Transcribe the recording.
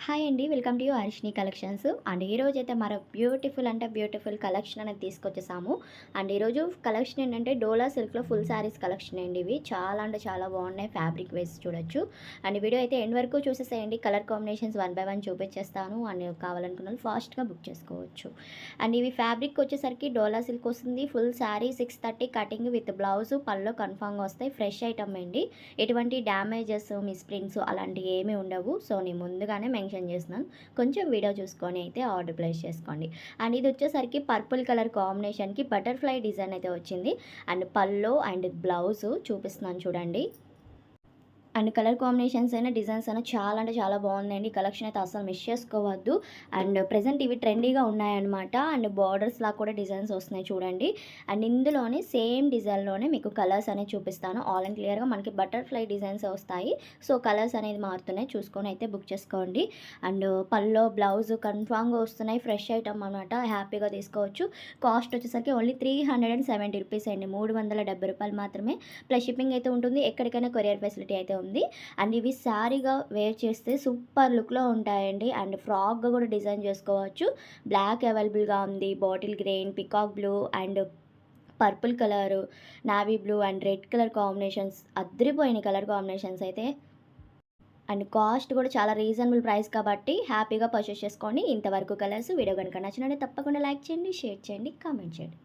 Hi అండి. Welcome to Harshini collections. And ఈరోజు అయితే మరో బ్యూటిఫుల్ కలెక్షన్ అనేది తీసుకొచ్చేసాము. అండ్ ఈరోజు కలెక్షన్ ఏంటంటే డోలా సిల్క్లో ఫుల్ శారీస్ కలెక్షన్ అండి. ఇవి చాలా అంటే చాలా బాగున్నాయి. ఫ్యాబ్రిక్ వేసి చూడొచ్చు. అండ్ వీడియో అయితే ఎండ్ వరకు చూసేసేయండి. Colour combinations one by one చూపించేస్తాను. అండ్ కావాలనుకున్న వాళ్ళు ఫాస్ట్గా బుక్ చేసుకోవచ్చు. అండ్ ఇవి ఫ్యాబ్రిక్ వచ్చేసరికి డోలా సిల్క్ వస్తుంది. Full sari 630 cutting with blouse పళ్ళు కన్ఫామ్గా వస్తాయి. ఫ్రెష్ ఐటమ్ అండి. ఎటువంటి డ్యామేజెస్ మిస్ప్రింట్స్ అలాంటివి ఏమీ ఉండవు. సో నేను ముందుగానే మెన్షన్ చేస్తున్నాను. కొంచెం వీడియో చూసుకొని అయితే ఆర్డర్ ప్లేస్ చేసుకోండి. అండ్ ఇది వచ్చేసరికి పర్పుల్ కలర్ కాంబినేషన్కి బటర్ఫ్లై డిజైన్ అయితే వచ్చింది. అండ్ పల్లో అండ్ బ్లౌజ్ చూపిస్తున్నాను చూడండి. అండ్ కలర్ కాంబినేషన్స్ అయినా డిజైన్స్ అయినా చాలా అంటే చాలా బాగుందండి. కలెక్షన్ అయితే అసలు మిస్ చేసుకోవద్దు. అండ్ ప్రెజెంట్ ఇవి ట్రెండీగా ఉన్నాయన్నమాట. అండ్ బార్డర్స్ లా కూడా డిజైన్స్ వస్తున్నాయి చూడండి. అండ్ ఇందులోనే సేమ్ డిజైన్లోనే మీకు కలర్స్ అనేది చూపిస్తాను. ఆల్ అండ్ క్లియర్గా మనకి బటర్ఫ్లై డిజైన్స్ వస్తాయి. సో కలర్స్ అనేది మారుతున్నాయి, చూసుకొని అయితే బుక్ చేసుకోండి. అండ్ పల్లో బ్లౌజ్ కన్ఫామ్గా వస్తున్నాయి. ఫ్రెష్ ఐటమ్ అనమాట, హ్యాపీగా తీసుకోవచ్చు. కాస్ట్ వచ్చేసరికి ఓన్లీ 370 రూపీస్ అండి. 370 రూపాయలు మాత్రమే. ప్లస్ షిప్పింగ్ అయితే ఉంటుంది. ఎక్కడికైనా కొరియర్ ఫెసిలిటీ అయితే ఉంది. అండ్ ఇవి శారీగా వేర్ చేస్తే సూపర్ లుక్లో ఉంటాయండి. అండ్ ఫ్రాక్గా కూడా డిజైన్ చేసుకోవచ్చు. బ్లాక్ అవైలబుల్గా ఉంది, bottle green, peacock blue and purple colour, navy blue and red colour combinations అద్రిపోయిన కలర్ కాంబినేషన్స్ అయితే. అండ్ కాస్ట్ కూడా చాలా రీజనబుల్ ప్రైస్ కాబట్టి హ్యాపీగా పర్చేస్ చేసుకోండి. ఇంతవరకు కలర్స్ వీడియో కనుక నచ్చినట్లయితే తప్పకుండా లైక్ చేయండి, షేర్ చేయండి, కామెంట్ చేయండి.